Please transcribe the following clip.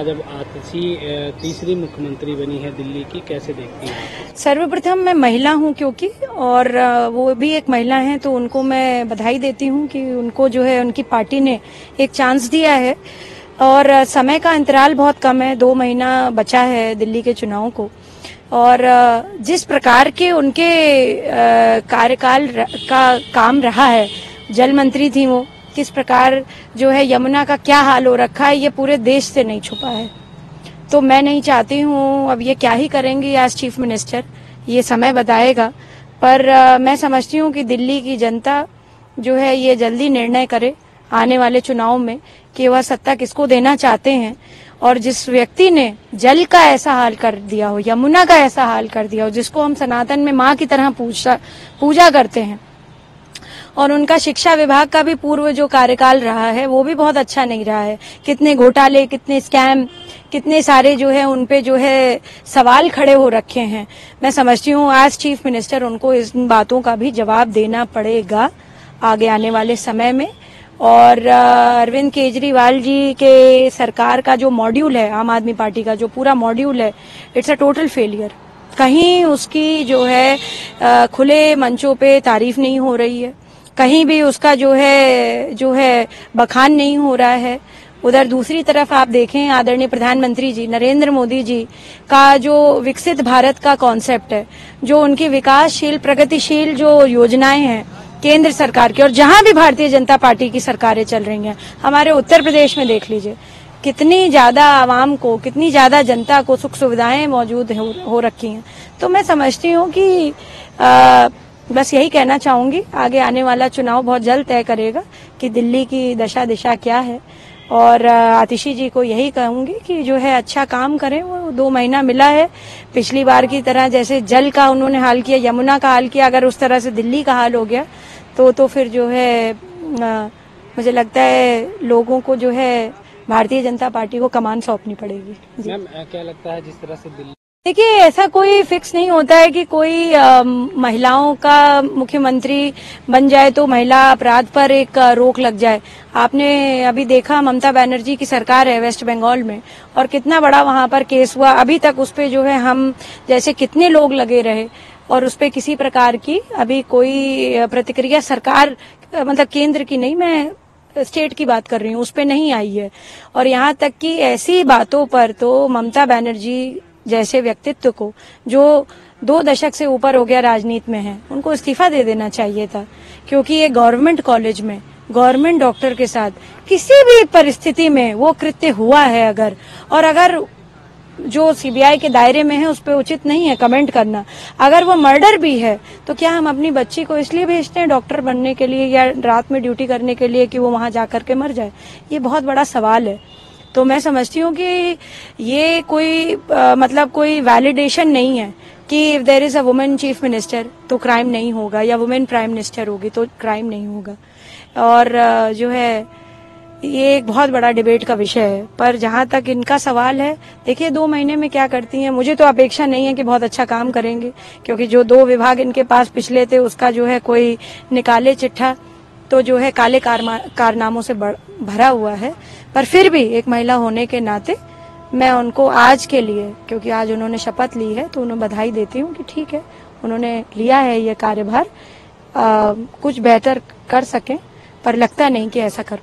जब आतिशी तीसरी मुख्यमंत्री बनी है दिल्ली की, कैसे देखती हैं? सर्वप्रथम मैं महिला हूं क्योंकि, और वो भी एक महिला हैं, तो उनको मैं बधाई देती हूं कि उनको जो है उनकी पार्टी ने एक चांस दिया है। और समय का अंतराल बहुत कम है, 2 महीना बचा है दिल्ली के चुनाव को। और जिस प्रकार के उनके कार्यकाल का काम रहा है, जल मंत्री थी वो, किस प्रकार जो है यमुना का क्या हाल हो रखा है, ये पूरे देश से नहीं छुपा है। तो मैं नहीं चाहती हूँ, अब ये क्या ही करेंगी एज चीफ मिनिस्टर, ये समय बताएगा। पर मैं समझती हूँ कि दिल्ली की जनता जो है ये जल्दी निर्णय करे आने वाले चुनाव में कि वह सत्ता किसको देना चाहते हैं। और जिस व्यक्ति ने जल का ऐसा हाल कर दिया हो, यमुना का ऐसा हाल कर दिया हो, जिसको हम सनातन में माँ की तरह पूजा करते हैं, और उनका शिक्षा विभाग का भी पूर्व जो कार्यकाल रहा है वो भी बहुत अच्छा नहीं रहा है। कितने घोटाले, कितने स्कैम, कितने सारे जो है उनपे जो है सवाल खड़े हो रखे हैं। मैं समझती हूँ एज चीफ मिनिस्टर उनको इन बातों का भी जवाब देना पड़ेगा आगे आने वाले समय में। और अरविंद केजरीवाल जी के सरकार का जो मॉड्यूल है, आम आदमी पार्टी का जो पूरा मॉड्यूल है, इट्स अ टोटल फेलियर। कहीं उसकी जो है खुले मंचों पे तारीफ नहीं हो रही है, कहीं भी उसका जो है बखान नहीं हो रहा है। उधर दूसरी तरफ आप देखें, आदरणीय प्रधानमंत्री जी नरेंद्र मोदी जी का जो विकसित भारत का कॉन्सेप्ट है, जो उनकी विकासशील प्रगतिशील जो योजनाएं हैं केंद्र सरकार की, और जहां भी भारतीय जनता पार्टी की सरकारें चल रही हैं, हमारे उत्तर प्रदेश में देख लीजिए कितनी ज्यादा आवाम को, कितनी ज्यादा जनता को सुख सुविधाएं मौजूद हो रखी हैं। तो मैं समझती हूँ कि बस यही कहना चाहूंगी, आगे आने वाला चुनाव बहुत जल्द तय करेगा कि दिल्ली की दशा दिशा क्या है। और आतिशी जी को यही कहूंगी कि जो है अच्छा काम करें। वो 2 महीना मिला है, पिछली बार की तरह जैसे जल का उन्होंने हाल किया, यमुना का हाल किया, अगर उस तरह से दिल्ली का हाल हो गया तो फिर जो है मुझे लगता है लोगों को जो है भारतीय जनता पार्टी को कमान सौंपनी पड़ेगी। मैम, क्या लगता है जिस तरह से दिल्ली, देखिए ऐसा कोई फिक्स नहीं होता है कि कोई महिलाओं का मुख्यमंत्री बन जाए तो महिला अपराध पर एक रोक लग जाए। आपने अभी देखा ममता बनर्जी की सरकार है वेस्ट बंगाल में, और कितना बड़ा वहां पर केस हुआ। अभी तक उस पे जो है हम जैसे कितने लोग लगे रहे, और उस पे किसी प्रकार की अभी कोई प्रतिक्रिया सरकार, मतलब केंद्र की नहीं, मैं स्टेट की बात कर रही हूँ, उस पे नहीं आई है। और यहाँ तक कि ऐसी बातों पर तो ममता बनर्जी जैसे व्यक्तित्व को, जो 2 दशक से ऊपर हो गया राजनीति में है, उनको इस्तीफा दे देना चाहिए था। क्योंकि ये गवर्नमेंट कॉलेज में गवर्नमेंट डॉक्टर के साथ किसी भी परिस्थिति में वो कृत्य हुआ है अगर जो सीबीआई के दायरे में है उस पर उचित नहीं है कमेंट करना। अगर वो मर्डर भी है तो क्या हम अपनी बच्ची को इसलिए भेजते हैं डॉक्टर बनने के लिए या रात में ड्यूटी करने के लिए कि वो वहां जाकर के मर जाए? ये बहुत बड़ा सवाल है। तो मैं समझती हूँ कि ये कोई मतलब कोई वैलिडेशन नहीं है कि if there is a women chief minister तो क्राइम नहीं होगा, या वुमेन प्राइम मिनिस्टर होगी तो क्राइम नहीं होगा। और जो है ये एक बहुत बड़ा डिबेट का विषय है। पर जहां तक इनका सवाल है, देखिए 2 महीने में क्या करती हैं। मुझे तो अपेक्षा नहीं है कि बहुत अच्छा काम करेंगे, क्योंकि जो 2 विभाग इनके पास पिछले थे उसका जो है कोई निकाले चिट्ठा तो जो है काले कारनामों से भरा हुआ है। पर फिर भी एक महिला होने के नाते मैं उनको आज के लिए, क्योंकि आज उन्होंने शपथ ली है, तो उन्हें बधाई देती हूँ कि ठीक है, उन्होंने लिया है ये कार्यभार, कुछ बेहतर कर सकें, पर लगता नहीं कि ऐसा कर